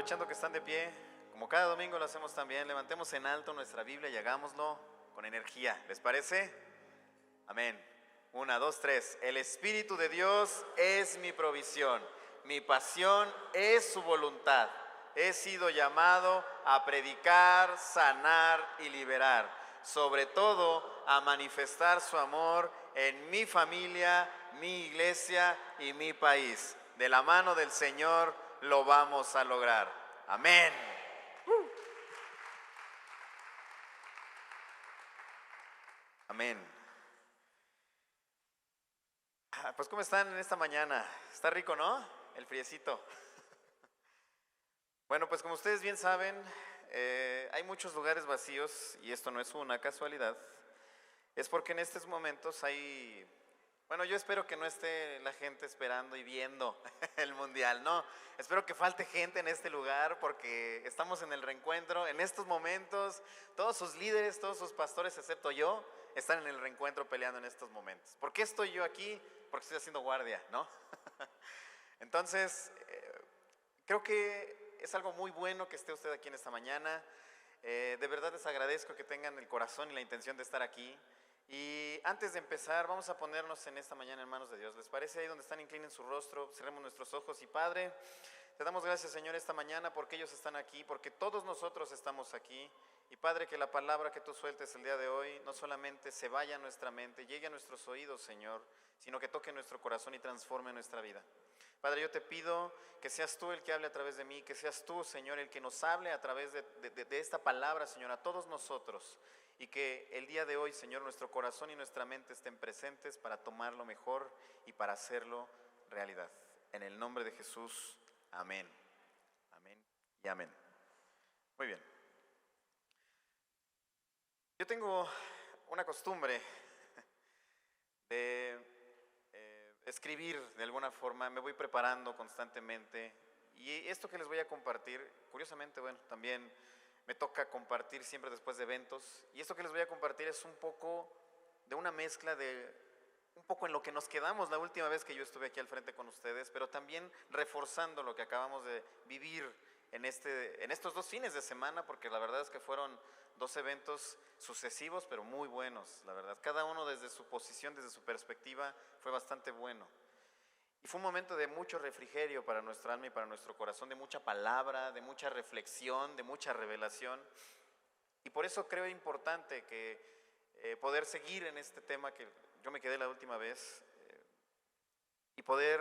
aprovechando que están de pie, como cada domingo lo hacemos también, levantemos en alto nuestra Biblia y hagámoslo con energía. ¿Les parece? Amén. 1, 2, 3. El Espíritu de Dios es mi provisión, mi pasión es su voluntad. He sido llamado a predicar, sanar y liberar, sobre todo a manifestar su amor en mi familia, mi iglesia y mi país. De la mano del Señor lo vamos a lograr. Amén. Amén. Pues ¿cómo están en esta mañana? Está rico, ¿no? El friecito. Bueno, pues como ustedes bien saben, hay muchos lugares vacíos y esto no es una casualidad. Es porque en estos momentos hay, bueno, yo espero que no esté la gente esperando y viendo el mundial, no. Espero que falte gente en este lugar porque estamos en el reencuentro. En estos momentos, todos sus líderes, todos sus pastores, excepto yo, están en el reencuentro peleando en estos momentos. ¿Por qué estoy yo aquí? Porque estoy haciendo guardia, ¿no? Entonces, creo que es algo muy bueno que esté usted aquí en esta mañana. De verdad les agradezco que tengan el corazón y la intención de estar aquí. Y antes de empezar, vamos a ponernos en esta mañana en manos de Dios. ¿Les parece? Ahí donde están, inclinen su rostro, cerremos nuestros ojos. Y Padre, te damos gracias, Señor, esta mañana porque ellos están aquí, porque todos nosotros estamos aquí. Y Padre, que la palabra que tú sueltes el día de hoy no solamente se vaya a nuestra mente, llegue a nuestros oídos, Señor, sino que toque nuestro corazón y transforme nuestra vida. Padre, yo te pido que seas tú el que hable a través de mí, que seas tú, Señor, el que nos hable a través de esta palabra, Señor, a todos nosotros. Y que el día de hoy, Señor, nuestro corazón y nuestra mente estén presentes para tomarlo mejor y para hacerlo realidad. En el nombre de Jesús, amén. Amén y amén. Muy bien. Yo tengo una costumbre de escribir de alguna forma, me voy preparando constantemente. Y esto que les voy a compartir, curiosamente, bueno, también me toca compartir siempre después de eventos. Y esto que les voy a compartir es un poco de una mezcla de un poco en lo que nos quedamos la última vez que yo estuve aquí al frente con ustedes, pero también reforzando lo que acabamos de vivir en estos 2 fines de semana, porque la verdad es que fueron 2 eventos sucesivos, pero muy buenos, la verdad. Cada uno desde su posición, desde su perspectiva, fue bastante bueno. Y fue un momento de mucho refrigerio para nuestra alma y para nuestro corazón, de mucha palabra, de mucha reflexión, de mucha revelación. Y por eso creo importante que poder seguir en este tema que yo me quedé la última vez y poder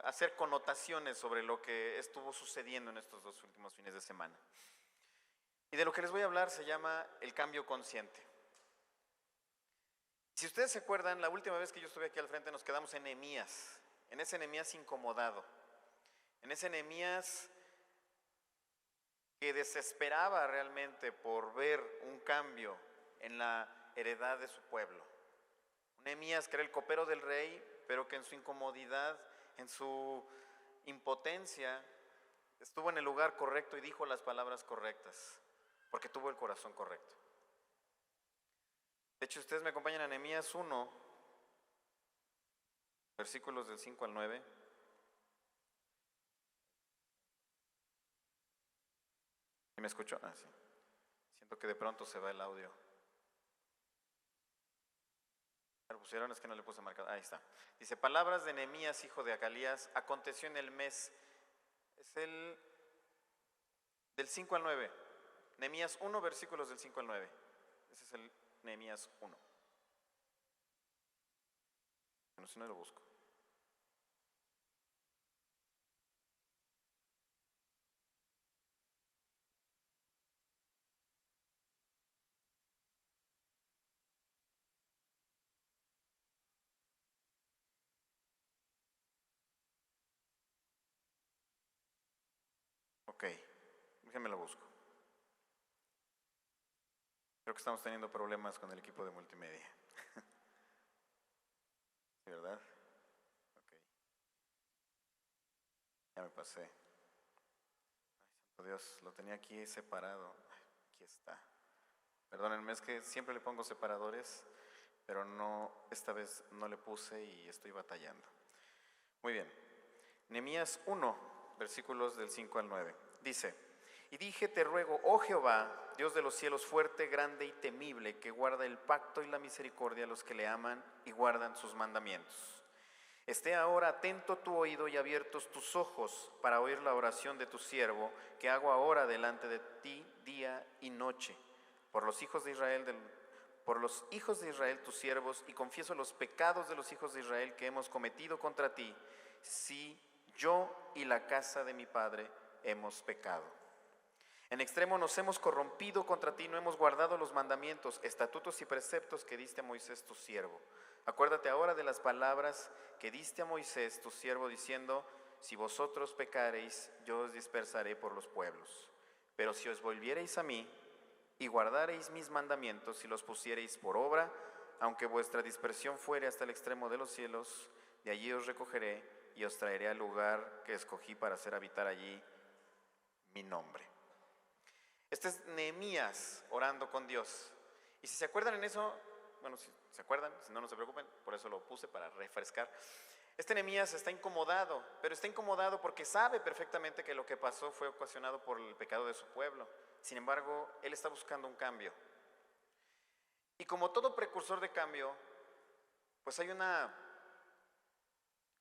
hacer connotaciones sobre lo que estuvo sucediendo en estos 2 últimos fines de semana. Y de lo que les voy a hablar se llama el cambio consciente. Si ustedes se acuerdan, la última vez que yo estuve aquí al frente nos quedamos en Nehemías, en ese Nehemías incomodado, en ese Nehemías que desesperaba realmente por ver un cambio en la heredad de su pueblo. Un Nehemías que era el copero del rey, pero que en su incomodidad, en su impotencia, estuvo en el lugar correcto y dijo las palabras correctas, porque tuvo el corazón correcto. De hecho, ustedes me acompañan a Nehemías 1, versículos del 5 al 9. ¿Y me escuchó? Ah, sí. Siento que de pronto se va el audio. ¿Me pusieron? Es que no le puse marcado. Ahí está. Dice, palabras de Nehemías, hijo de Acalías, aconteció en el mes. Es el del 5 al 9. Nehemías 1, versículos del 5 al 9. Ese es el Nehemías 1. Bueno, si no lo busco. Ok, déjenme lo busco. Creo que estamos teniendo problemas con el equipo de multimedia. ¿Sí, verdad? Ok. Ya me pasé. Ay, santo Dios, lo tenía aquí separado. Aquí está. Perdónenme, es que siempre le pongo separadores, pero no, esta vez no le puse y estoy batallando. Muy bien. Nehemías 1, versículos del 5 al 9. Dice: y dije, te ruego, oh Jehová, Dios de los cielos, fuerte, grande y temible, que guarda el pacto y la misericordia a los que le aman y guardan sus mandamientos. Esté ahora atento tu oído y abiertos tus ojos para oír la oración de tu siervo, que hago ahora delante de ti día y noche, por los hijos de Israel tus siervos, y confieso los pecados de los hijos de Israel que hemos cometido contra ti, si yo y la casa de mi padre hemos pecado. En extremo nos hemos corrompido contra ti, no hemos guardado los mandamientos, estatutos y preceptos que diste a Moisés tu siervo. Acuérdate ahora de las palabras que diste a Moisés tu siervo, diciendo: si vosotros pecareis, yo os dispersaré por los pueblos. Pero si os volviereis a mí y guardareis mis mandamientos y los pusiereis por obra, aunque vuestra dispersión fuere hasta el extremo de los cielos, de allí os recogeré y os traeré al lugar que escogí para hacer habitar allí mi nombre. Este es Nehemías orando con Dios. Y si se acuerdan en eso, bueno, si se acuerdan, si no, no se preocupen, por eso lo puse para refrescar. Este Nehemías está incomodado, pero está incomodado porque sabe perfectamente que lo que pasó fue ocasionado por el pecado de su pueblo. Sin embargo, él está buscando un cambio. Y como todo precursor de cambio, pues hay una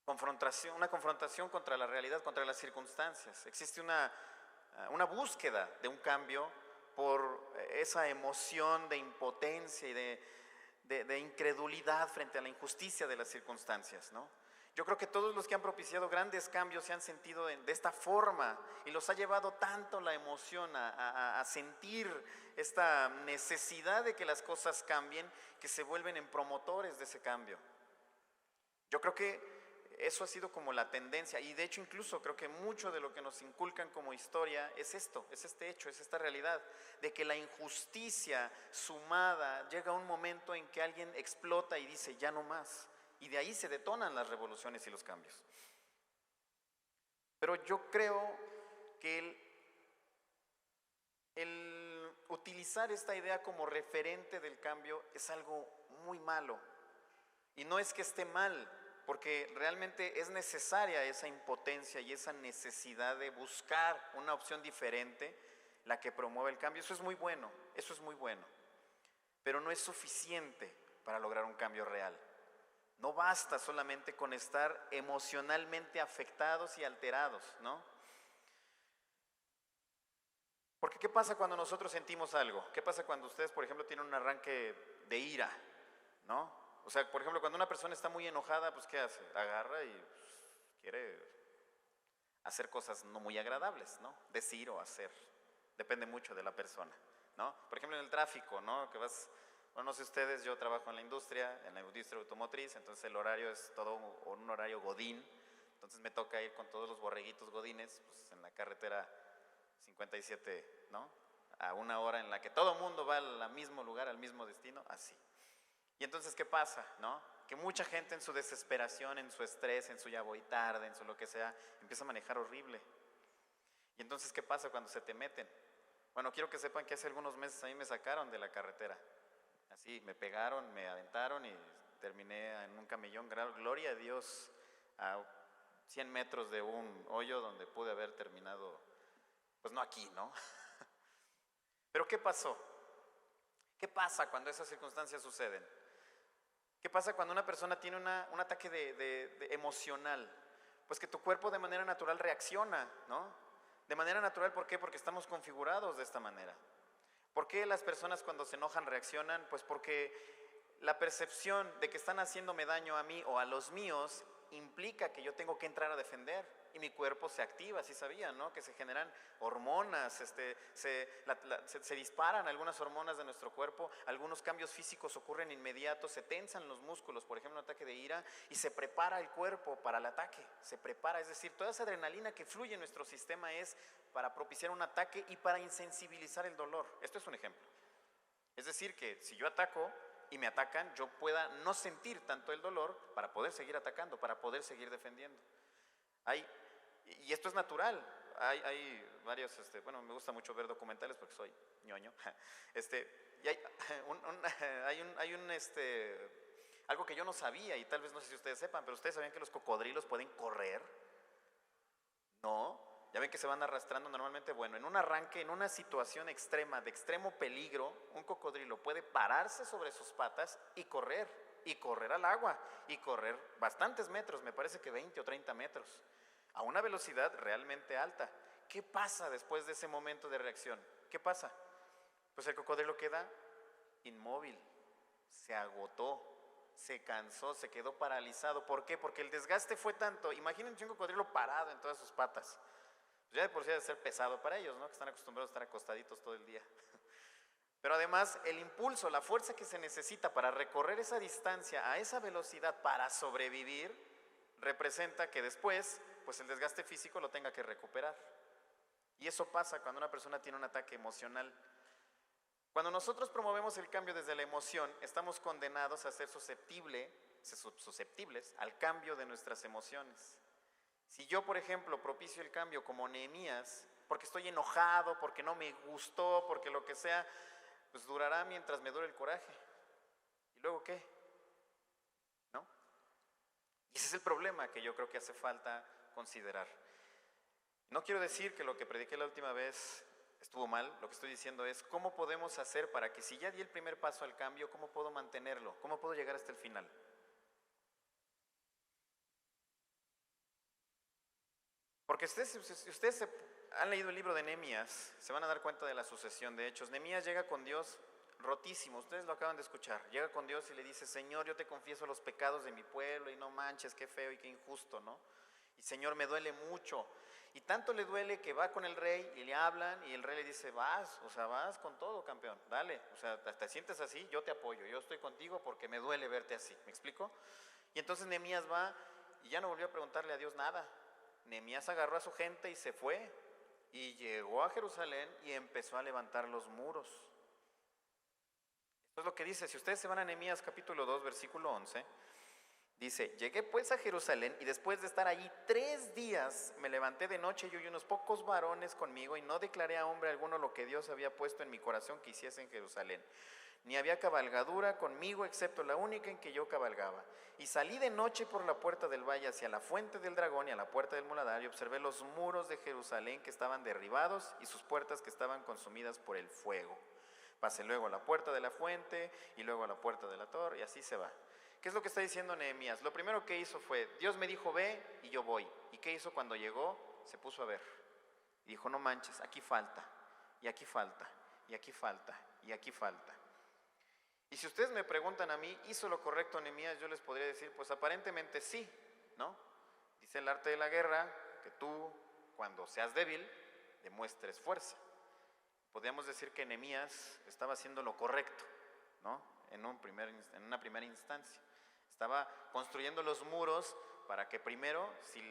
confrontación contra la realidad, contra las circunstancias. Existe una búsqueda de un cambio por esa emoción de impotencia y de incredulidad frente a la injusticia de las circunstancias, ¿no? Yo creo que todos los que han propiciado grandes cambios se han sentido de esta forma, y los ha llevado tanto la emoción a sentir esta necesidad de que las cosas cambien, que se vuelven en promotores de ese cambio. Yo creo que eso ha sido como la tendencia, y de hecho incluso creo que mucho de lo que nos inculcan como historia es esto, es este hecho, es esta realidad de que la injusticia sumada llega a un momento en que alguien explota y dice ya no más, y de ahí se detonan las revoluciones y los cambios. Pero yo creo que el utilizar esta idea como referente del cambio es algo muy malo, y no es que esté mal, porque realmente es necesaria esa impotencia y esa necesidad de buscar una opción diferente, la que promueve el cambio. Eso es muy bueno, pero no es suficiente para lograr un cambio real. No basta solamente con estar emocionalmente afectados y alterados, ¿no? Porque ¿qué pasa cuando nosotros sentimos algo? ¿Qué pasa cuando ustedes, por ejemplo, tienen un arranque de ira, ¿no? O sea, por ejemplo, cuando una persona está muy enojada, pues ¿qué hace? Agarra y quiere hacer cosas no muy agradables, ¿no? Decir o hacer. Depende mucho de la persona, ¿no? Por ejemplo, en el tráfico, ¿no? Que vas, bueno, no sé ustedes, yo trabajo en la industria automotriz, entonces el horario es todo un horario godín. Entonces me toca ir con todos los borreguitos godines, pues en la carretera 57, ¿no? A una hora en la que todo el mundo va al mismo lugar, al mismo destino, así. Y entonces, ¿qué pasa? ¿No? Que mucha gente en su desesperación, en su estrés, en su ya voy tarde, en su lo que sea, empieza a manejar horrible. Y entonces, ¿qué pasa cuando se te meten? Bueno, quiero que sepan que hace algunos meses a mí me sacaron de la carretera. Así, me pegaron, me aventaron y terminé en un camellón. Gloria a Dios, a 100 metros de un hoyo donde pude haber terminado, pues no aquí, ¿no? Pero ¿qué pasó? ¿Qué pasa cuando esas circunstancias suceden? ¿Qué pasa cuando una persona tiene un ataque de emocional? Pues que tu cuerpo de manera natural reacciona, ¿no? De manera natural, ¿por qué? Porque estamos configurados de esta manera. ¿Por qué las personas cuando se enojan reaccionan? Pues porque la percepción de que están haciéndome daño a mí o a los míos implica que yo tengo que entrar a defender, y mi cuerpo se activa. ¿Sí sabían, no? Que se generan hormonas, se disparan algunas hormonas de nuestro cuerpo, algunos cambios físicos ocurren inmediatos, se tensan los músculos, por ejemplo, un ataque de ira, y se prepara el cuerpo para el ataque, se prepara, es decir, toda esa adrenalina que fluye en nuestro sistema es para propiciar un ataque y para insensibilizar el dolor. Esto es un ejemplo. Es decir, que si yo ataco y me atacan, yo pueda no sentir tanto el dolor para poder seguir atacando, para poder seguir defendiendo. Y esto es natural. Hay varios, bueno, me gusta mucho ver documentales porque soy ñoño. Y algo que yo no sabía, y tal vez no sé si ustedes sepan, pero ustedes sabían que los cocodrilos pueden correr. No, ya ven que se van arrastrando normalmente. Bueno, en un arranque, en una situación extrema, de extremo peligro, un cocodrilo puede pararse sobre sus patas y correr al agua, y correr bastantes metros, me parece que 20 o 30 metros, a una velocidad realmente alta. ¿Qué pasa después de ese momento de reacción? ¿Qué pasa? Pues el cocodrilo queda inmóvil, se agotó, se cansó, se quedó paralizado. ¿Por qué? Porque el desgaste fue tanto. Imagínense un cocodrilo parado en todas sus patas. Pues ya de por sí debe ser pesado para ellos, ¿no? Que están acostumbrados a estar acostaditos todo el día. Pero además el impulso, la fuerza que se necesita para recorrer esa distancia a esa velocidad para sobrevivir, representa que después, pues el desgaste físico lo tenga que recuperar. Y eso pasa cuando una persona tiene un ataque emocional. Cuando nosotros promovemos el cambio desde la emoción, estamos condenados a ser susceptibles al cambio de nuestras emociones. Si yo, por ejemplo, propicio el cambio como Nehemías, porque estoy enojado, porque no me gustó, porque lo que sea, pues durará mientras me dure el coraje. ¿Y luego qué? ¿No? Y ese es el problema que yo creo que hace falta considerar. No quiero decir que lo que prediqué la última vez estuvo mal. Lo que estoy diciendo es cómo podemos hacer para que, si ya di el primer paso al cambio, ¿cómo puedo mantenerlo? ¿Cómo puedo llegar hasta el final? Porque si ustedes han leído el libro de Nehemías, se van a dar cuenta de la sucesión de hechos. Nehemías llega con Dios rotísimo, ustedes lo acaban de escuchar. Llega con Dios y le dice: Señor, yo te confieso los pecados de mi pueblo, y no manches, qué feo y qué injusto, ¿no? Y Señor, me duele mucho. Y tanto le duele que va con el rey y le hablan, y el rey le dice: vas, o sea, vas con todo, campeón, dale, o sea, te sientes así, yo te apoyo, yo estoy contigo porque me duele verte así. ¿Me explico? Y entonces Nehemías va y ya no volvió a preguntarle a Dios nada. Nehemías agarró a su gente y se fue, y llegó a Jerusalén y empezó a levantar los muros. Esto es lo que dice. Si ustedes se van a Nehemías capítulo 2, versículo 11, dice: llegué pues a Jerusalén, y después de estar allí 3 días, me levanté de noche, yo y unos pocos varones conmigo, y no declaré a hombre alguno lo que Dios había puesto en mi corazón que hiciese en Jerusalén. Ni había cabalgadura conmigo, excepto la única en que yo cabalgaba. Y salí de noche por la puerta del valle hacia la fuente del dragón y a la puerta del muladar, y observé los muros de Jerusalén que estaban derribados, y sus puertas que estaban consumidas por el fuego. Pasé luego a la puerta de la fuente, y luego a la puerta de la torre, y así se va. ¿Qué es lo que está diciendo Nehemías? Lo primero que hizo fue: Dios me dijo ve, y yo voy. ¿Y qué hizo cuando llegó? Se puso a ver. Y dijo: no manches, aquí falta, y aquí falta, y aquí falta, y aquí falta. Y si ustedes me preguntan a mí, ¿hizo lo correcto Nehemías? Yo les podría decir, pues aparentemente sí, ¿no? Dice el arte de la guerra que tú, cuando seas débil, demuestres fuerza. Podríamos decir que Nehemías estaba haciendo lo correcto, ¿no? En una primera instancia. Estaba construyendo los muros para que primero, si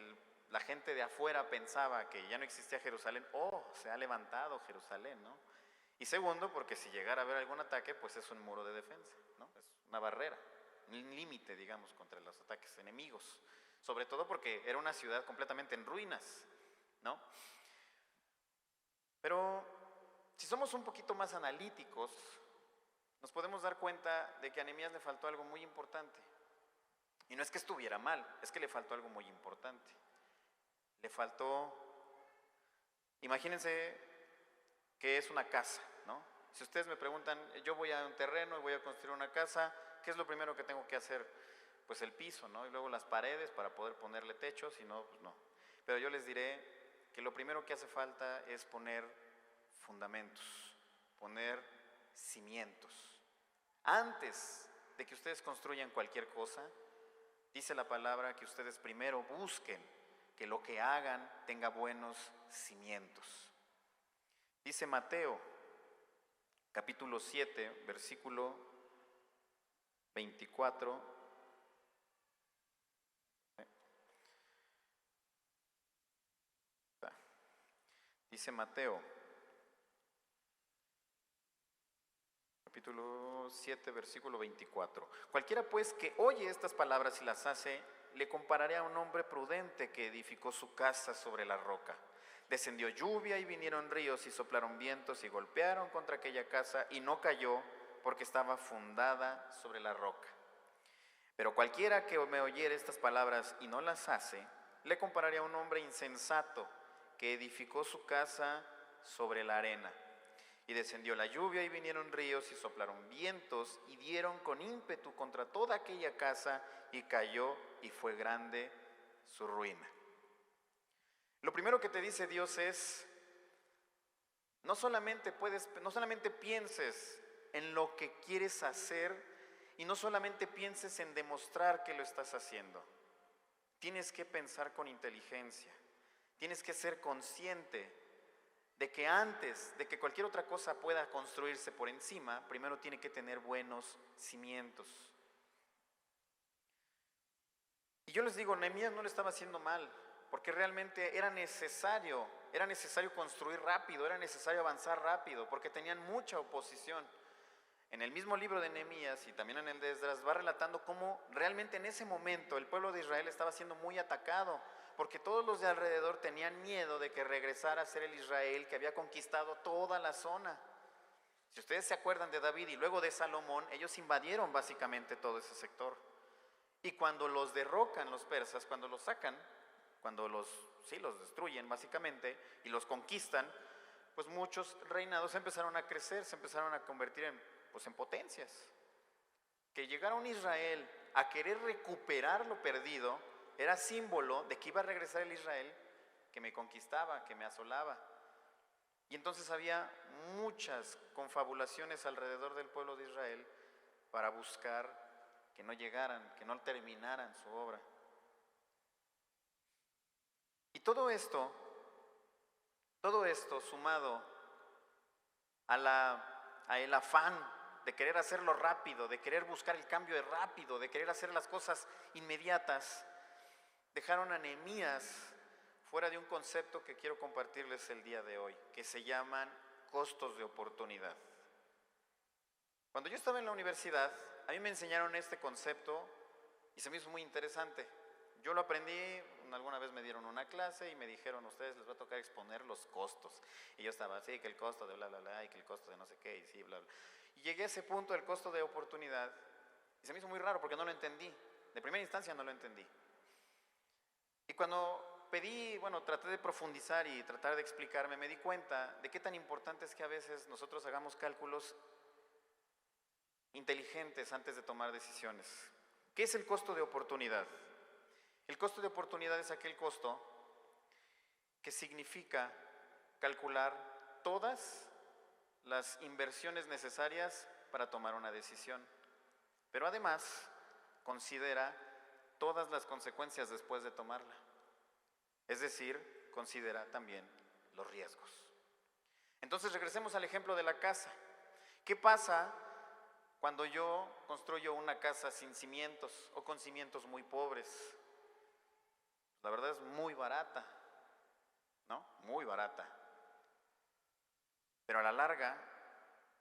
la gente de afuera pensaba que ya no existía Jerusalén, se ha levantado Jerusalén, ¿no? Y segundo, porque si llegara a haber algún ataque, pues es un muro de defensa, ¿no? Es una barrera, un límite, digamos, contra los ataques enemigos. Sobre todo porque era una ciudad completamente en ruinas, ¿no? Pero si somos un poquito más analíticos, nos podemos dar cuenta de que a Nehemías le faltó algo muy importante. Y no es que estuviera mal, es que le faltó algo muy importante. Le faltó, imagínense que es una casa, ¿no? Si ustedes me preguntan, yo voy a un terreno y voy a construir una casa, ¿qué es lo primero que tengo que hacer? Pues el piso, ¿no? Y luego las paredes para poder ponerle techo, si no, pues no. Pero yo les diré que lo primero que hace falta es poner fundamentos, poner cimientos. Antes de que ustedes construyan cualquier cosa, dice la palabra que ustedes primero busquen que lo que hagan tenga buenos cimientos. Dice Mateo, capítulo 7, versículo 24. Dice Mateo, capítulo 7, versículo 24. Cualquiera pues que oye estas palabras y las hace, le compararé a un hombre prudente que edificó su casa sobre la roca. Descendió lluvia y vinieron ríos y soplaron vientos y golpearon contra aquella casa y no cayó porque estaba fundada sobre la roca. Pero cualquiera que me oyere estas palabras y no las hace, le compararé a un hombre insensato que edificó su casa sobre la arena. Y descendió la lluvia y vinieron ríos y soplaron vientos y dieron con ímpetu contra toda aquella casa y cayó y fue grande su ruina. Lo primero que te dice Dios es, no solamente pienses en lo que quieres hacer y no solamente pienses en demostrar que lo estás haciendo. Tienes que pensar con inteligencia. Tienes que ser consciente de que antes de que cualquier otra cosa pueda construirse por encima, primero tiene que tener buenos cimientos. Y yo les digo, Nehemías no lo estaba haciendo mal, porque realmente era necesario construir rápido, era necesario avanzar rápido, porque tenían mucha oposición. En el mismo libro de Nehemías y también en el de Esdras va relatando cómo realmente en ese momento el pueblo de Israel estaba siendo muy atacado, porque todos los de alrededor tenían miedo de que regresara a ser el Israel que había conquistado toda la zona. Si ustedes se acuerdan de David y luego de Salomón, ellos invadieron básicamente todo ese sector. Y cuando los derrocan los persas, cuando los sacan, cuando los destruyen básicamente y los conquistan, pues muchos reinados empezaron a crecer, se empezaron a convertir en potencias. Que llegara un Israel a querer recuperar lo perdido era símbolo de que iba a regresar el Israel que me conquistaba, que me asolaba. Y entonces había muchas confabulaciones alrededor del pueblo de Israel para buscar que no llegaran, que no terminaran su obra. Y todo esto sumado a el afán de querer hacerlo rápido, de querer buscar el cambio rápido, de querer hacer las cosas inmediatas, dejaron a Nehemías fuera de un concepto que quiero compartirles el día de hoy, que se llaman costos de oportunidad. Cuando yo estaba en la universidad, a mí me enseñaron este concepto y se me hizo muy interesante. Yo lo aprendí, alguna vez me dieron una clase y me dijeron, a ustedes les va a tocar exponer los costos. Y yo estaba así, que el costo de bla, bla, bla, y que el costo de no sé qué, y sí, bla, bla. Y llegué a ese punto del costo de oportunidad y se me hizo muy raro porque no lo entendí. De primera instancia no lo entendí. Y cuando traté de profundizar y tratar de explicarme, me di cuenta de qué tan importante es que a veces nosotros hagamos cálculos inteligentes antes de tomar decisiones. ¿Qué es el costo de oportunidad? El costo de oportunidad es aquel costo que significa calcular todas las inversiones necesarias para tomar una decisión, pero además considera todas las consecuencias después de tomarla. Es decir, considera también los riesgos. Entonces regresemos al ejemplo de la casa. ¿Qué pasa cuando yo construyo una casa sin cimientos o con cimientos muy pobres? La verdad es muy barata, ¿no? Muy barata. Pero a la larga,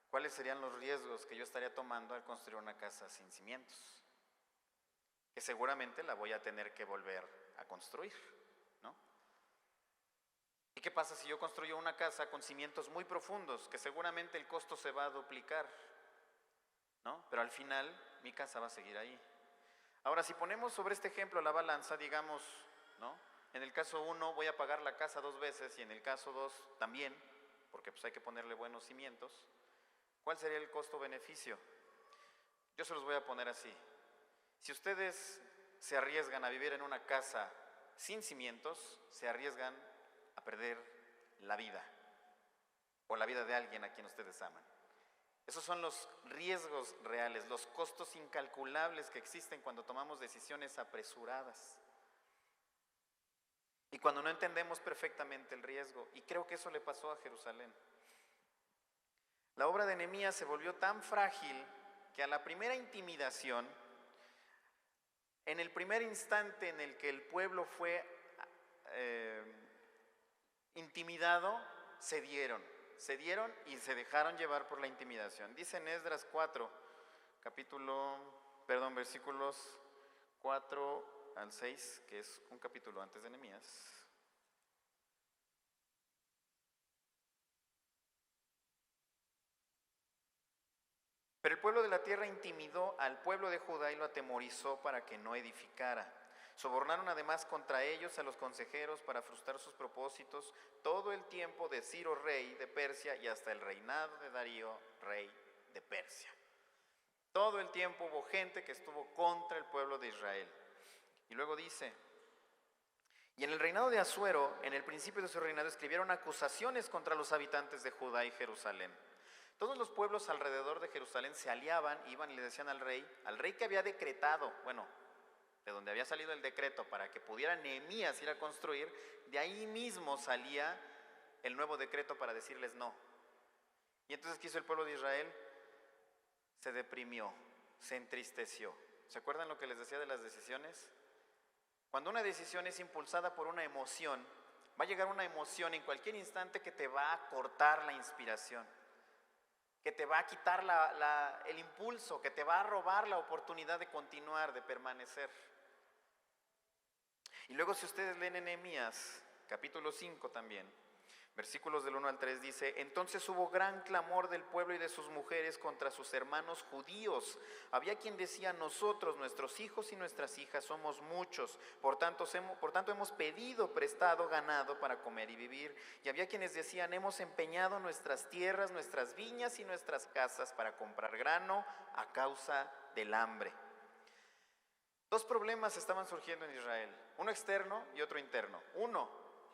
¿cuáles serían los riesgos que yo estaría tomando al construir una casa sin cimientos? Que seguramente la voy a tener que volver a construir, ¿no? ¿Y qué pasa si yo construyo una casa con cimientos muy profundos? Que seguramente el costo se va a duplicar, ¿no? Pero al final mi casa va a seguir ahí. Ahora, si ponemos sobre este ejemplo la balanza, digamos, ¿no? En el caso 1 voy a pagar la casa 2 veces y en el caso 2 también, porque pues hay que ponerle buenos cimientos. ¿Cuál sería el costo-beneficio? Yo se los voy a poner así. Si ustedes se arriesgan a vivir en una casa sin cimientos, se arriesgan a perder la vida o la vida de alguien a quien ustedes aman. Esos son los riesgos reales, los costos incalculables que existen cuando tomamos decisiones apresuradas y cuando no entendemos perfectamente el riesgo. Y creo que eso le pasó a Jerusalén. La obra de Nehemías se volvió tan frágil que a la primera intimidación, en el primer instante en el que el pueblo fue intimidado, cedieron y se dejaron llevar por la intimidación. Dice en Esdras 4, versículos 4 al 6, que es un capítulo antes de Nehemías. Pero el pueblo de la tierra intimidó al pueblo de Judá y lo atemorizó para que no edificara. Sobornaron además contra ellos a los consejeros para frustrar sus propósitos todo el tiempo de Ciro, rey de Persia, y hasta el reinado de Darío, rey de Persia. Todo el tiempo hubo gente que estuvo contra el pueblo de Israel. Y luego dice: y en el reinado de Asuero, en el principio de su reinado, escribieron acusaciones contra los habitantes de Judá y Jerusalén. Todos los pueblos alrededor de Jerusalén se aliaban, iban y le decían al rey que había decretado, de donde había salido el decreto para que pudiera Nehemías ir a construir, de ahí mismo salía el nuevo decreto para decirles no. Y entonces, ¿qué hizo el pueblo de Israel? Se deprimió, se entristeció. ¿Se acuerdan lo que les decía de las decisiones? Cuando una decisión es impulsada por una emoción, va a llegar una emoción en cualquier instante que te va a cortar la inspiración, que te va a quitar el impulso, que te va a robar la oportunidad de continuar, de permanecer. Y luego, si ustedes leen en Nehemías, capítulo 5 también, versículos del 1 al 3 dice: entonces hubo gran clamor del pueblo y de sus mujeres contra sus hermanos judíos. Había quien decía: nosotros, nuestros hijos y nuestras hijas somos muchos, por tanto hemos pedido prestado ganado para comer y vivir. Y había quienes decían: hemos empeñado nuestras tierras, nuestras viñas y nuestras casas para comprar grano a causa del hambre. Dos problemas estaban surgiendo en Israel, uno externo y otro interno. Uno,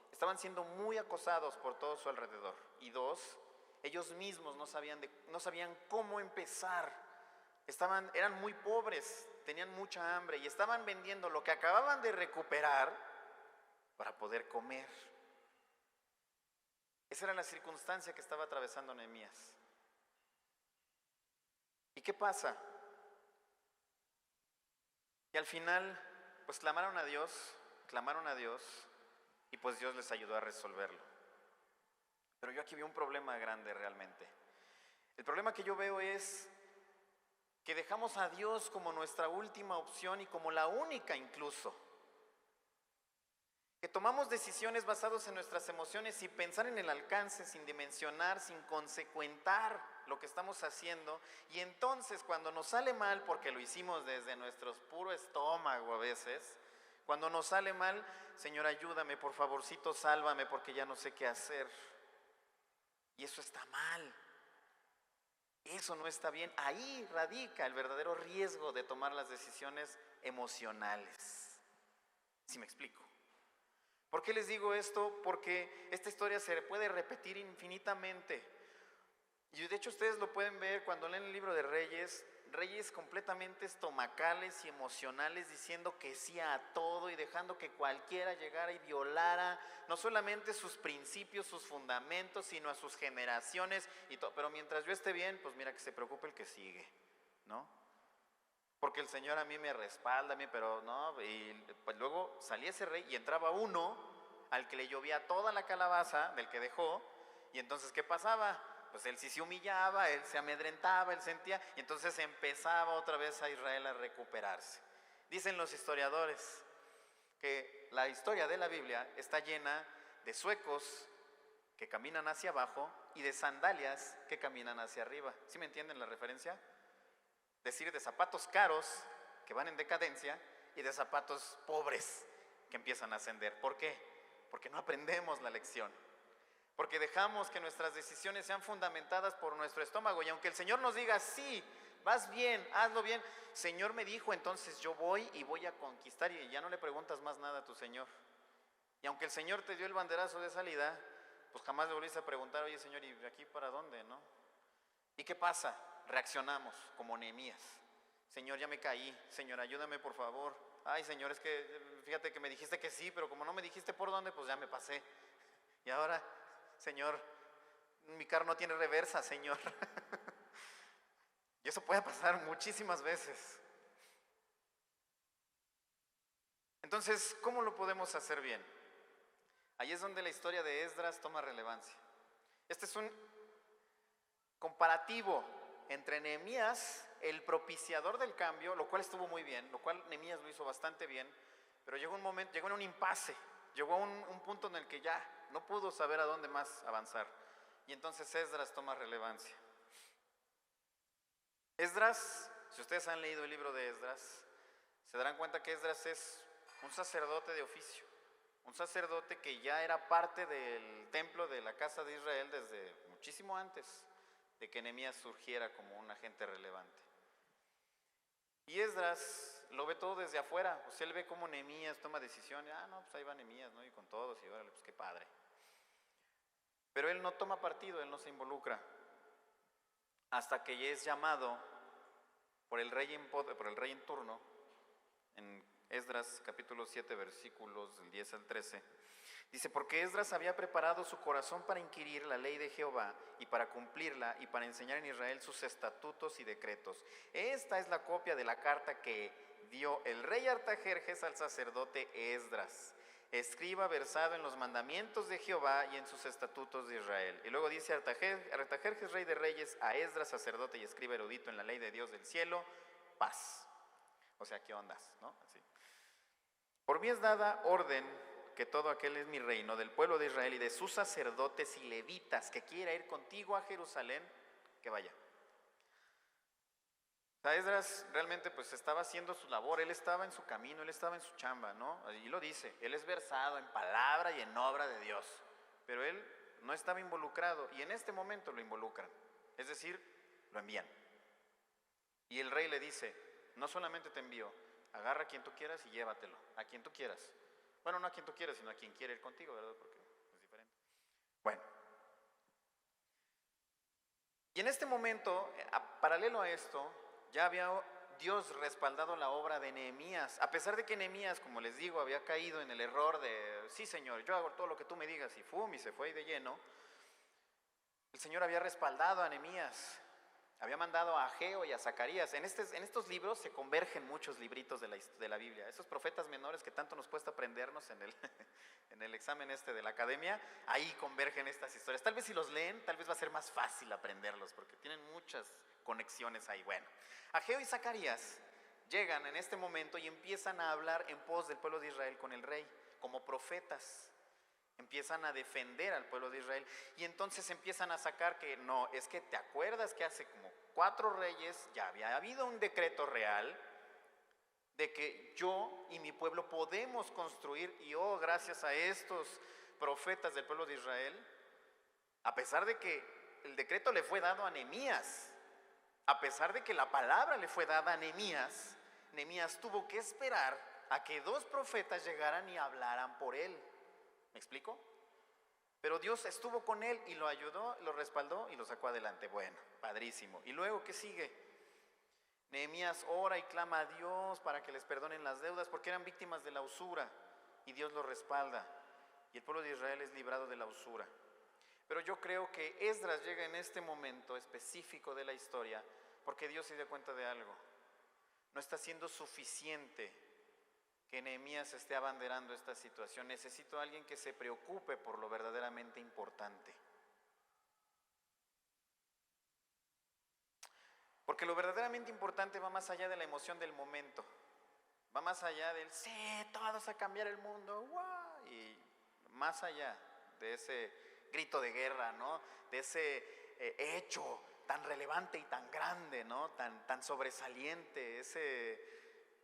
estaban siendo muy acosados por todo su alrededor. Y dos, ellos mismos no sabían cómo empezar. Eran muy pobres, tenían mucha hambre y estaban vendiendo lo que acababan de recuperar para poder comer. Esa era la circunstancia que estaba atravesando Nehemías. ¿Y qué pasa? Y al final, pues clamaron a Dios, y pues Dios les ayudó a resolverlo. Pero yo aquí veo un problema grande realmente. El problema que yo veo es que dejamos a Dios como nuestra última opción y como la única incluso. Que tomamos decisiones basadas en nuestras emociones sin pensar en el alcance, sin dimensionar, sin consecuentar lo que estamos haciendo. Y entonces, cuando nos sale mal, porque lo hicimos desde nuestro puro estómago a veces, cuando nos sale mal: Señor, ayúdame, por favorcito, sálvame porque ya no sé qué hacer. Y eso está mal. Eso no está bien. Ahí radica el verdadero riesgo de tomar las decisiones emocionales. ¿Sí me explico? ¿Por qué les digo esto? Porque esta historia se puede repetir infinitamente. Y de hecho ustedes lo pueden ver cuando leen el libro de Reyes completamente estomacales y emocionales, diciendo que sí a todo y dejando que cualquiera llegara y violara no solamente sus principios, sus fundamentos, sino a sus generaciones y todo. Pero mientras yo esté bien, pues mira, que se preocupe el que sigue, ¿no? Porque el Señor a mí me respalda, pero no. Y pues luego salía ese rey y entraba uno al que le llovía toda la calabaza del que dejó. Y entonces, ¿qué pasaba? Pues él sí se humillaba, él se amedrentaba, él sentía, y entonces empezaba otra vez a Israel a recuperarse. Dicen los historiadores que la historia de la Biblia está llena de suecos que caminan hacia abajo y de sandalias que caminan hacia arriba. ¿Sí me entienden la referencia? Decir, de zapatos caros que van en decadencia y de zapatos pobres que empiezan a ascender. ¿Por qué? Porque no aprendemos la lección. Porque dejamos que nuestras decisiones sean fundamentadas por nuestro estómago. Y aunque el Señor nos diga: sí, vas bien, hazlo bien, Señor me dijo, entonces yo voy y voy a conquistar. Y ya no le preguntas más nada a tu Señor. Y aunque el Señor te dio el banderazo de salida, pues jamás le volviste a preguntar: oye, Señor, ¿y aquí para dónde, no? ¿Y qué pasa? Reaccionamos como Nehemías: Señor, ya me caí, Señor, ayúdame por favor. Ay, Señor, es que fíjate que me dijiste que sí, pero como no me dijiste por dónde, pues ya me pasé. Y ahora, Señor, mi carro no tiene reversa, Señor. Y eso puede pasar muchísimas veces. Entonces, ¿cómo lo podemos hacer bien? Ahí es donde la historia de Esdras toma relevancia. Este es un comparativo entre Nehemías, el propiciador del cambio, lo cual estuvo muy bien, lo cual Nehemías lo hizo bastante bien, pero llegó en un impasse, llegó a un punto en el que ya no pudo saber a dónde más avanzar. Y entonces Esdras toma relevancia. Esdras, si ustedes han leído el libro de Esdras, se darán cuenta que Esdras es un sacerdote de oficio, un sacerdote que ya era parte del templo de la casa de Israel desde muchísimo antes de que Nehemías surgiera como un agente relevante. Y Esdras lo ve todo desde afuera, pues él ve cómo Nehemías toma decisiones, no, pues ahí va Nehemías, ¿no? Y con todos, y órale, pues qué padre. Pero él no toma partido, él no se involucra, hasta que ya es llamado por el rey en turno, en Esdras capítulo 7, versículos del 10 al 13. Dice, porque Esdras había preparado su corazón para inquirir la ley de Jehová y para cumplirla y para enseñar en Israel sus estatutos y decretos. Esta es la copia de la carta que dio el rey Artajerjes al sacerdote Esdras, escriba versado en los mandamientos de Jehová y en sus estatutos de Israel. Y luego dice Artajerjes, rey de reyes, a Esdras, sacerdote y escriba erudito en la ley de Dios del cielo, paz. O sea, ¿qué ondas? ¿No? Así. Por mí es dada orden que todo aquel es mi reino, del pueblo de Israel y de sus sacerdotes y levitas, que quiera ir contigo a Jerusalén, que vaya. O sea, Esdras realmente pues estaba haciendo su labor, él estaba en su camino, él estaba en su chamba, ¿no? Y lo dice, él es versado en palabra y en obra de Dios, pero él no estaba involucrado y en este momento lo involucran, es decir, lo envían. Y el rey le dice, no solamente te envío, agarra a quien tú quieras y llévatelo, a quien tú quieras. Bueno, no a quien tú quieras, sino a quien quiere ir contigo, ¿verdad? Porque es diferente. Bueno. Y en este momento, paralelo a esto, ya había Dios respaldado la obra de Nehemías. A pesar de que Nehemías, como les digo, había caído en el error de, sí Señor, yo hago todo lo que tú me digas, y se fue de lleno. El Señor había respaldado a Nehemías. Había mandado a Ageo y a Zacarías. En estos libros se convergen muchos libritos de la Biblia. Esos profetas menores que tanto nos cuesta aprendernos en el examen de la academia, ahí convergen estas historias. Tal vez si los leen, tal vez va a ser más fácil aprenderlos, porque tienen muchas conexiones ahí. Bueno, Ageo y Zacarías llegan en este momento y empiezan a hablar en pos del pueblo de Israel con el rey, como profetas. Empiezan a defender al pueblo de Israel y entonces empiezan a sacar que no, es que te acuerdas que hace como 4 reyes ya había habido un decreto real de que yo y mi pueblo podemos construir, y gracias a estos profetas del pueblo de Israel, a pesar de que el decreto le fue dado a Nehemías, a pesar de que la palabra le fue dada a Nehemías, Nehemías tuvo que esperar a que 2 profetas llegaran y hablaran por él. ¿Me explico? Pero Dios estuvo con él y lo ayudó, lo respaldó y lo sacó adelante. Bueno, padrísimo. ¿Y luego qué sigue? Nehemías ora y clama a Dios para que les perdonen las deudas porque eran víctimas de la usura y Dios los respalda. Y el pueblo de Israel es librado de la usura. Pero yo creo que Esdras llega en este momento específico de la historia porque Dios se dio cuenta de algo. No está siendo suficiente que Nehemías esté abanderando esta situación. Necesito a alguien que se preocupe por lo verdaderamente importante. Porque lo verdaderamente importante va más allá de la emoción del momento. Va más allá del, sí, todos a cambiar el mundo, ¡guau! Y más allá de ese grito de guerra, ¿no? De ese hecho tan relevante y tan grande, ¿no? Tan sobresaliente,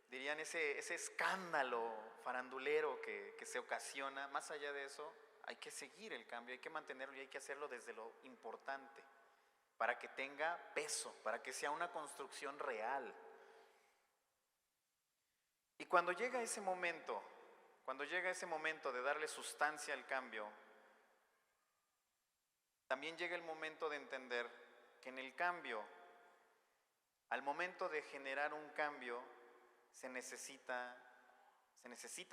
dirían ese escándalo farandulero que se ocasiona. Más allá de eso, hay que seguir el cambio, hay que mantenerlo y hay que hacerlo desde lo importante, para que tenga peso, para que sea una construcción real. Y cuando llega ese momento de darle sustancia al cambio, también llega el momento de entender que en el cambio, al momento de generar un cambio, se necesitan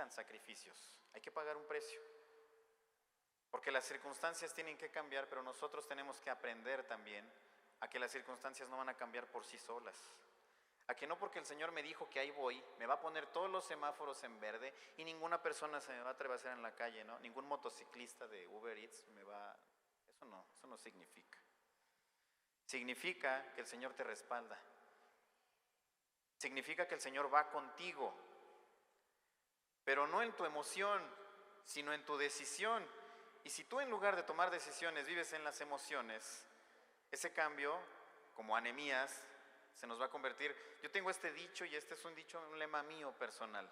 sacrificios, hay que pagar un precio, porque las circunstancias tienen que cambiar, pero nosotros tenemos que aprender también a que las circunstancias no van a cambiar por sí solas, a que no porque el Señor me dijo que ahí voy, me va a poner todos los semáforos en verde y ninguna persona se me va a atravesar en la calle, ¿no? Ningún motociclista de Uber Eats eso no significa. Significa que el Señor te respalda. Significa que el Señor va contigo, pero no en tu emoción, sino en tu decisión. Y si tú en lugar de tomar decisiones vives en las emociones, ese cambio, como a Nehemías, se nos va a convertir. Yo tengo este dicho y este es un lema mío personal.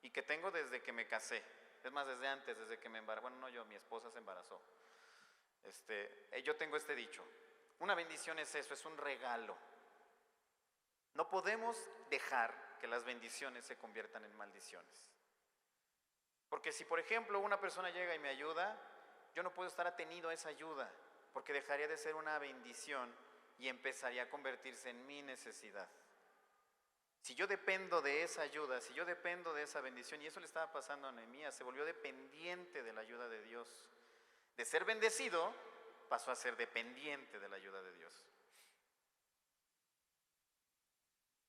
y que tengo desde que me casé. Es más, desde antes, desde que me embarazó. Bueno, no yo, mi esposa se embarazó. Yo tengo este dicho: una bendición es eso, es un regalo. No podemos dejar que las bendiciones se conviertan en maldiciones. Porque si, por ejemplo, una persona llega y me ayuda, yo no puedo estar atenido a esa ayuda, porque dejaría de ser una bendición y empezaría a convertirse en mi necesidad. Si yo dependo de esa ayuda, si yo dependo de esa bendición, y eso le estaba pasando a Nehemías, se volvió dependiente de la ayuda de Dios. De ser bendecido, pasó a ser dependiente de la ayuda de Dios.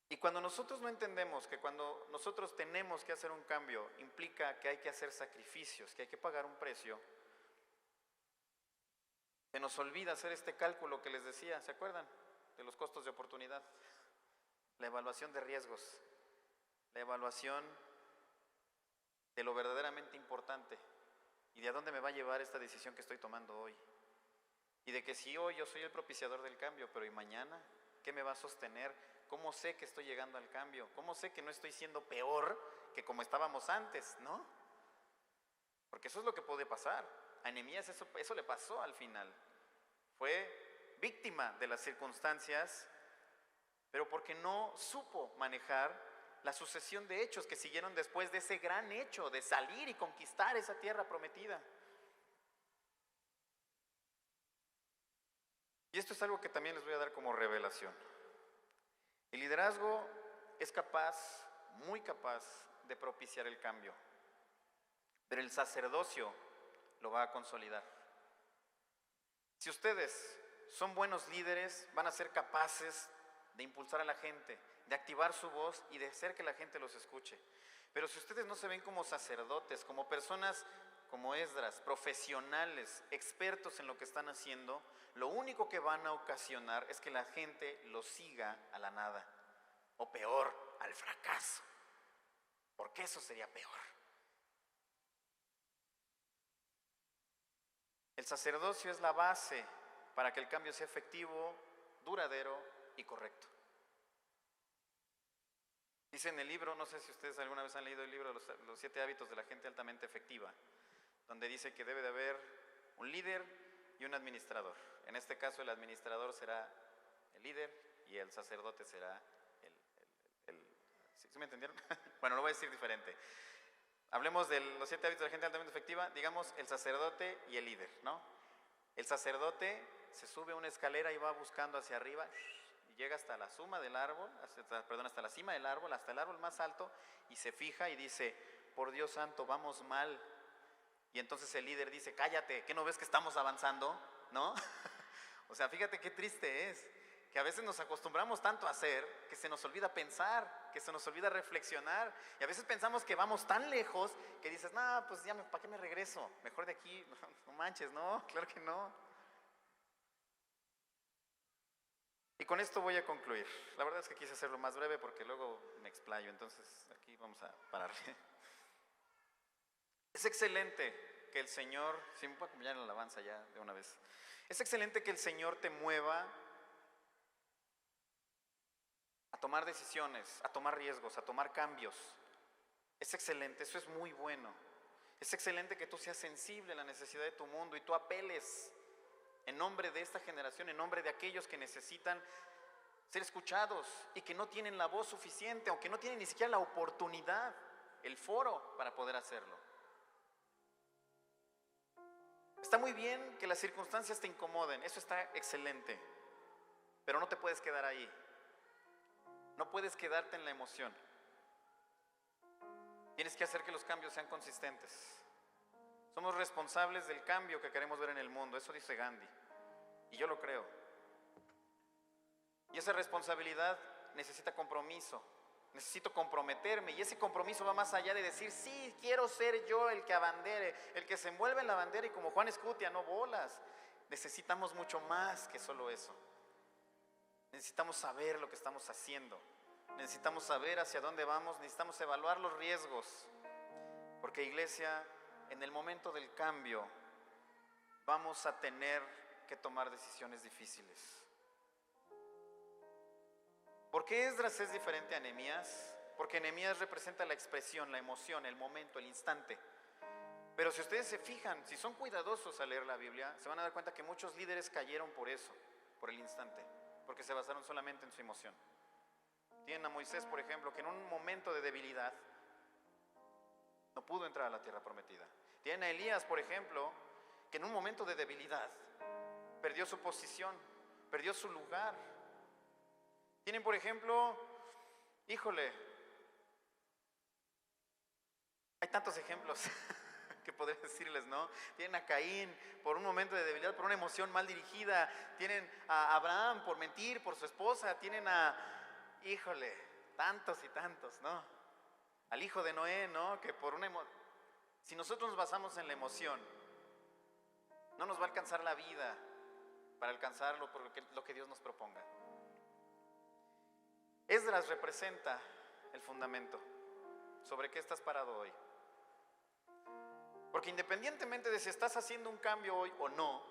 Y cuando nosotros no entendemos que cuando nosotros tenemos que hacer un cambio, implica que hay que hacer sacrificios, que hay que pagar un precio, se nos olvida hacer este cálculo que les decía, ¿se acuerdan? De los costos de oportunidad. La evaluación de riesgos, la evaluación de lo verdaderamente importante y de a dónde me va a llevar esta decisión que estoy tomando hoy. Y de que si hoy yo soy el propiciador del cambio, pero ¿y mañana? ¿Qué me va a sostener? ¿Cómo sé que estoy llegando al cambio? ¿Cómo sé que no estoy siendo peor que como estábamos antes? ¿No? Porque eso es lo que puede pasar. A Nehemías eso le pasó al final. Fue víctima de las circunstancias, pero porque no supo manejar la sucesión de hechos que siguieron después de ese gran hecho de salir y conquistar esa tierra prometida. Y esto es algo que también les voy a dar como revelación. El liderazgo es capaz, muy capaz, de propiciar el cambio, pero el sacerdocio lo va a consolidar. Si ustedes son buenos líderes, van a ser capaces de impulsar a la gente, de activar su voz y de hacer que la gente los escuche. Pero si ustedes no se ven como sacerdotes, como personas como Esdras, profesionales, expertos en lo que están haciendo, lo único que van a ocasionar es que la gente los siga a la nada, o peor, al fracaso, porque eso sería peor. El sacerdocio es la base para que el cambio sea efectivo, duradero y correcto. Dice en el libro, no sé si ustedes alguna vez han leído el libro Los 7 hábitos de la gente altamente efectiva, donde dice que debe de haber un líder y un administrador. En este caso el administrador será el líder y el sacerdote será ¿sí me entendieron? Bueno, lo voy a decir diferente. Hablemos de los 7 hábitos de la gente altamente efectiva, digamos el sacerdote y el líder, ¿no? El sacerdote se sube a una escalera y va buscando hacia arriba y llega hasta la cima del árbol, hasta la cima del árbol, hasta el árbol más alto, y se fija y dice: por Dios santo, vamos mal. Y entonces el líder dice: cállate, ¿qué no ves que estamos avanzando? ¿No? O sea, fíjate qué triste es que a veces nos acostumbramos tanto a hacer que se nos olvida pensar, que se nos olvida reflexionar, y a veces pensamos que vamos tan lejos que dices: no, pues ya, ¿para qué me regreso? Mejor de aquí, no manches, no, claro que no. Y con esto voy a concluir. La verdad es que quise hacerlo más breve porque luego me explayo, entonces aquí vamos a parar. Es excelente que el Señor, si me puedo acompañar en la alabanza ya de una vez, es excelente que el Señor te mueva a tomar decisiones, a tomar riesgos, a tomar cambios. Es excelente, eso es muy bueno. Es excelente que tú seas sensible a la necesidad de tu mundo y tú apeles en nombre de esta generación, en nombre de aquellos que necesitan ser escuchados y que no tienen la voz suficiente, o que no tienen ni siquiera la oportunidad, el foro para poder hacerlo. Está muy bien que las circunstancias te incomoden, eso está excelente, pero no te puedes quedar ahí. No puedes quedarte en la emoción. Tienes que hacer que los cambios sean consistentes. Somos responsables del cambio que queremos ver en el mundo, eso dice Gandhi, y yo lo creo. Y esa responsabilidad necesita compromiso. Necesito comprometerme, y ese compromiso va más allá de decir: sí, quiero ser yo el que abandere, el que se envuelve en la bandera y como Juan Escutia, no bolas. Necesitamos mucho más que solo eso. Necesitamos saber lo que estamos haciendo, necesitamos saber hacia dónde vamos, necesitamos evaluar los riesgos, porque, iglesia, en el momento del cambio vamos a tener que tomar decisiones difíciles. ¿Por qué Esdras es diferente a Nehemías? porque Nehemías representa la expresión, la emoción, el momento, el instante. Pero si ustedes se fijan, si son cuidadosos al leer la Biblia, se van a dar cuenta que muchos líderes cayeron por eso, por el instante, porque se basaron solamente en su emoción. Tienen a Moisés, por ejemplo, que en un momento de debilidad no pudo entrar a la tierra prometida. Tienen a Elías, por ejemplo, que en un momento de debilidad perdió su posición, perdió su lugar. Tienen, por ejemplo, híjole, hay tantos ejemplos que podría decirles, ¿no? Tienen a Caín por un momento de debilidad, por una emoción mal dirigida. Tienen a Abraham por mentir, por su esposa. Tienen a, híjole, tantos y tantos, ¿no? Al hijo de Noé, ¿no? Que por una emoción, si nosotros nos basamos en la emoción, no nos va a alcanzar la vida para alcanzar lo que Dios nos proponga. Esdras representa el fundamento. ¿Sobre qué estás parado hoy? Porque independientemente de si estás haciendo un cambio hoy o no,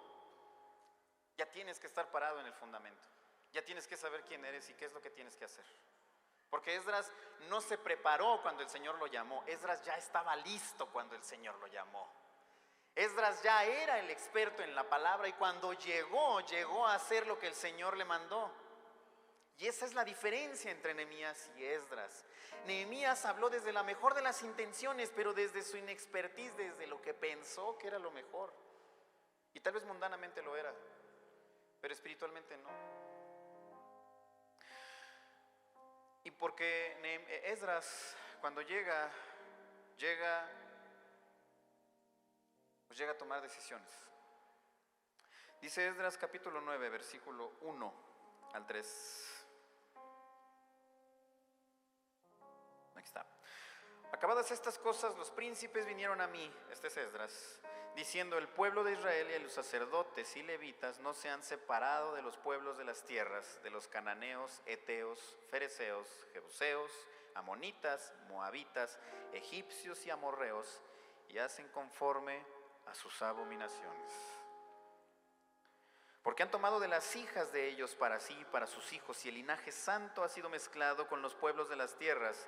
ya tienes que estar parado en el fundamento. Ya tienes que saber quién eres y qué es lo que tienes que hacer. Porque Esdras no se preparó cuando el Señor lo llamó. Esdras ya estaba listo cuando el Señor lo llamó. Esdras ya era el experto en la palabra y cuando llegó a hacer lo que el Señor le mandó. Y esa es la diferencia entre Nehemías y Esdras. Nehemías habló desde la mejor de las intenciones, pero desde su inexpertise, desde lo que pensó que era lo mejor. Y tal vez mundanamente lo era, pero espiritualmente no. Y porque Esdras, cuando llega a tomar decisiones. Dice Esdras capítulo 9, versículo 1 al 3. Aquí está. Acabadas estas cosas, los príncipes vinieron a mí, este es Esdras, diciendo: el pueblo de Israel y los sacerdotes y levitas no se han separado de los pueblos de las tierras, de los cananeos, heteos, fereceos, jebuseos, amonitas, moabitas, egipcios y amorreos, y hacen conforme a sus abominaciones. Porque han tomado de las hijas de ellos para sí y para sus hijos, y el linaje santo ha sido mezclado con los pueblos de las tierras,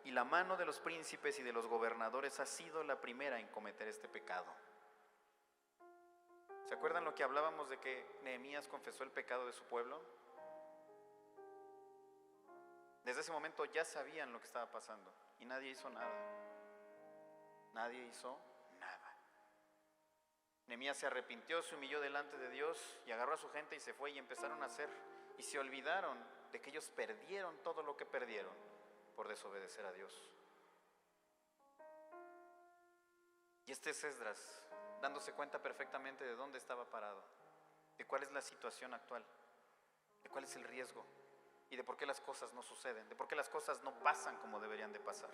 y la mano de los príncipes y de los gobernadores ha sido la primera en cometer este pecado. ¿Se acuerdan lo que hablábamos de que Nehemías confesó el pecado de su pueblo? Desde ese momento ya sabían lo que estaba pasando y nadie hizo nada. Nadie hizo nada. Nehemías se arrepintió, se humilló delante de Dios y agarró a su gente y se fue, y empezaron a hacer, y se olvidaron de que ellos perdieron todo lo que perdieron por desobedecer a Dios. Y este es Esdras, dándose cuenta perfectamente de dónde estaba parado, de cuál es la situación actual, de cuál es el riesgo y de por qué las cosas no suceden, de por qué las cosas no pasan como deberían de pasar.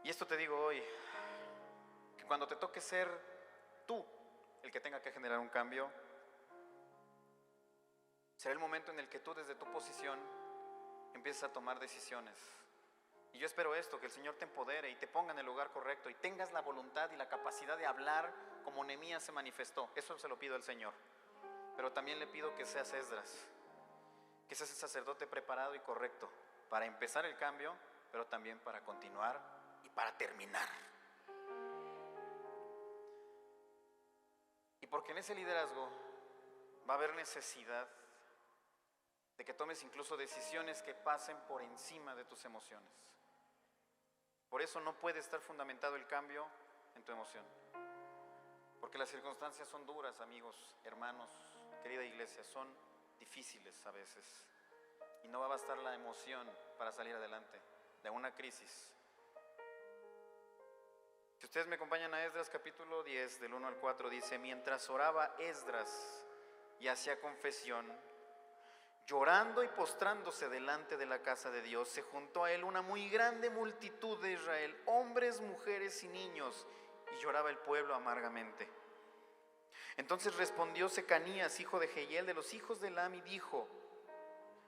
Y esto te digo hoy, que cuando te toque ser tú el que tenga que generar un cambio, será el momento en el que tú desde tu posición empieces a tomar decisiones. Y yo espero esto, que el Señor te empodere y te ponga en el lugar correcto y tengas la voluntad y la capacidad de hablar como Nehemías se manifestó. Eso se lo pido al Señor. Pero también le pido que seas Esdras, que seas el sacerdote preparado y correcto para empezar el cambio, pero también para continuar y para terminar. Y porque en ese liderazgo va a haber necesidad de que tomes incluso decisiones que pasen por encima de tus emociones. Por eso no puede estar fundamentado el cambio en tu emoción. Porque las circunstancias son duras, amigos, hermanos, querida iglesia, son difíciles a veces. Y no va a bastar la emoción para salir adelante de una crisis. Si ustedes me acompañan a Esdras capítulo 10, del 1 al 4, dice: mientras oraba Esdras y hacía confesión, llorando y postrándose delante de la casa de Dios, se juntó a él una muy grande multitud de Israel, hombres, mujeres y niños, y lloraba el pueblo amargamente. Entonces respondió Secanías, hijo de Jehiel, de los hijos de Elam, y dijo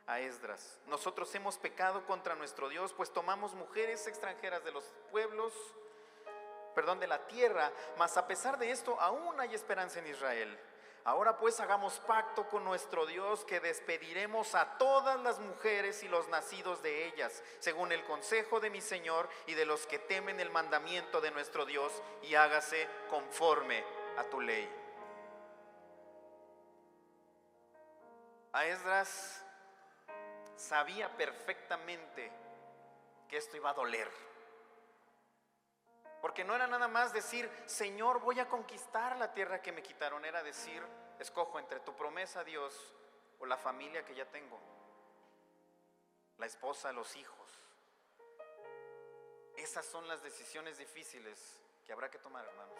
a Esdras: nosotros hemos pecado contra nuestro Dios, pues tomamos mujeres extranjeras de los pueblos, de la tierra, mas a pesar de esto aún hay esperanza en Israel. Ahora pues hagamos pacto con nuestro Dios, que despediremos a todas las mujeres y los nacidos de ellas, según el consejo de mi Señor y de los que temen el mandamiento de nuestro Dios, y hágase conforme a tu ley. A Esdras sabía perfectamente que esto iba a doler, porque no era nada más decir, Señor, voy a conquistar la tierra que me quitaron. Era decir, escojo entre tu promesa, Dios, o la familia que ya tengo, la esposa, los hijos. Esas son las decisiones difíciles que habrá que tomar, hermanos.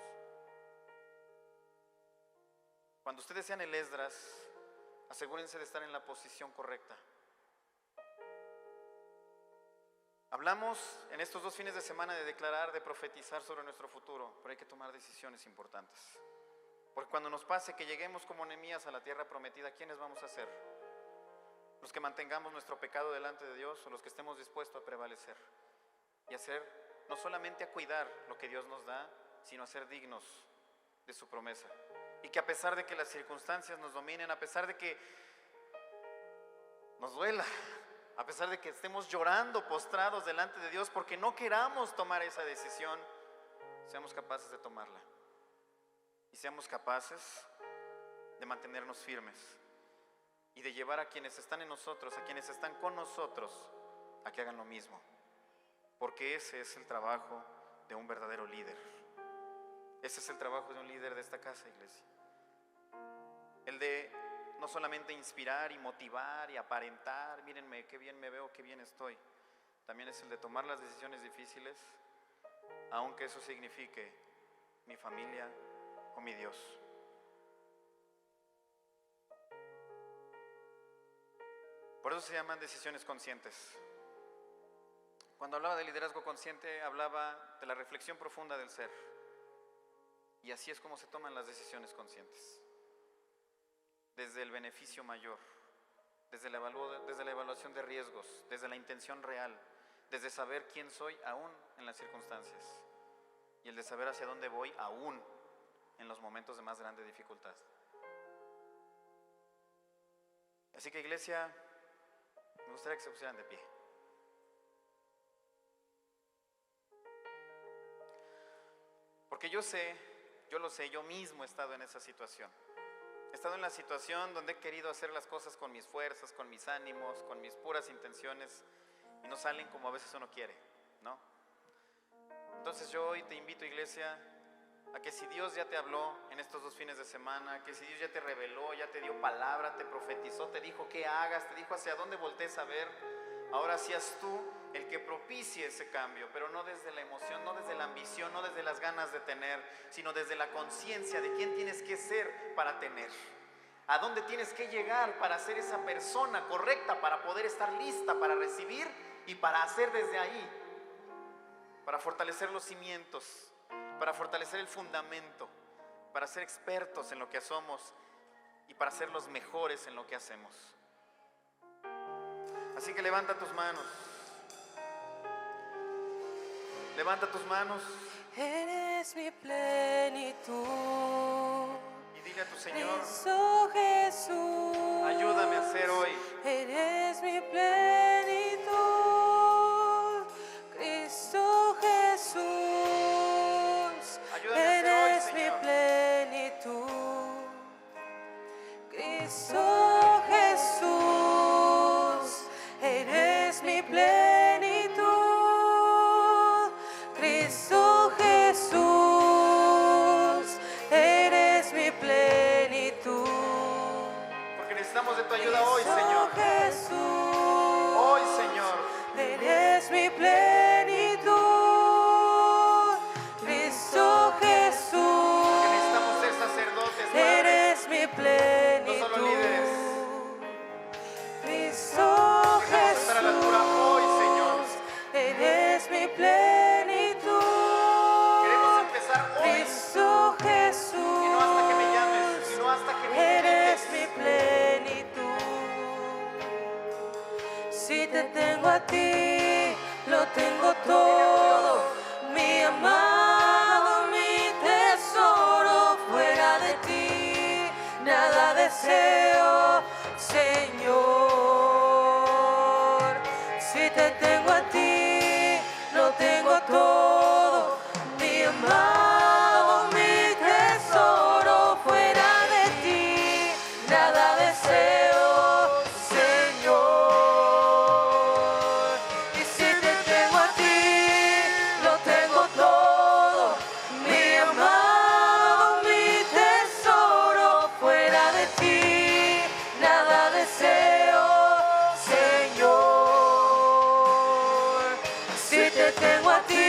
Cuando ustedes sean el Esdras, asegúrense de estar en la posición correcta. Hablamos en estos 2 fines de semana de declarar, de profetizar sobre nuestro futuro, pero hay que tomar decisiones importantes. Porque cuando nos pase que lleguemos como Nehemías a la tierra prometida, ¿quiénes vamos a ser? ¿Los que mantengamos nuestro pecado delante de Dios o los que estemos dispuestos a prevalecer? Y hacer, no solamente a cuidar lo que Dios nos da, sino a ser dignos de su promesa. Y que a pesar de que las circunstancias nos dominen, a pesar de que nos duela, a pesar de que estemos llorando postrados delante de Dios porque no queramos tomar esa decisión, seamos capaces de tomarla y seamos capaces de mantenernos firmes y de llevar a quienes están en nosotros, a quienes están con nosotros, a que hagan lo mismo, porque ese es el trabajo de un verdadero líder. Ese es el trabajo de un líder de esta casa, iglesia. El de no solamente inspirar y motivar y aparentar, mírenme qué bien me veo, qué bien estoy. También es el de tomar las decisiones difíciles, aunque eso signifique mi familia o mi Dios. Por eso se llaman decisiones conscientes. Cuando hablaba de liderazgo consciente, hablaba de la reflexión profunda del ser. Y así es como se toman las decisiones conscientes. Desde el beneficio mayor, desde la evaluación de riesgos, desde la intención real, desde saber quién soy aún en las circunstancias y el de saber hacia dónde voy aún en los momentos de más grande dificultad. Así que, iglesia, me gustaría que se pusieran de pie. Porque yo lo sé, yo mismo he estado en esa situación. He estado en la situación donde he querido hacer las cosas con mis fuerzas, con mis ánimos, con mis puras intenciones, y no salen como a veces uno quiere, ¿no? Entonces yo hoy te invito, iglesia, a que si Dios ya te habló en estos 2 fines de semana, que si Dios ya te reveló, ya te dio palabra, te profetizó, te dijo qué hagas, te dijo hacia dónde voltees a ver, ahora seas tú el que propicie ese cambio, pero no desde la emoción, no desde la ambición, no desde las ganas de tener, sino desde la conciencia de quién tienes que ser para tener, a dónde tienes que llegar para ser esa persona correcta, para poder estar lista para recibir y para hacer desde ahí, para fortalecer los cimientos, para fortalecer el fundamento, para ser expertos en lo que somos y para ser los mejores en lo que hacemos. Así que levanta tus manos. Levanta tus manos. Eres mi plenitud. Y dile a tu Señor, Cristo Jesús, ayúdame a ser hoy. Eres mi plenitud. Cristo Jesús, Ayúdame a ser hoy, eres mi Señor. plenitud. Cristo Jesús, eres mi plenitud. Cristo Jesús, eres mi plenitud. Porque necesitamos de tu ayuda hoy, Señor. Jesús, Hoy, Señor. eres mi plenitud. Cristo Jesús, Porque necesitamos ser sacerdotes, Padre. eres mi plenitud. No solo líderes. Cristo Queremos estar a la altura hoy, Señor. eres mi plenitud. Queremos empezar hoy. Cristo Jesús, Y no hasta que me llames. Y no hasta que me eres invites. mi plenitud. Si te tengo a ti, lo tengo todo. Mi amado, mi tesoro, fuera de ti, nada deseo, Señor. Si te tengo a ti, lo tengo todo, mi amado, mi tesoro. Fuera de ti, nada deseo, Señor. Y si te tengo a ti, lo tengo todo, mi amado, mi tesoro. Fuera de ti, nada deseo, Señor. Si te tengo a ti,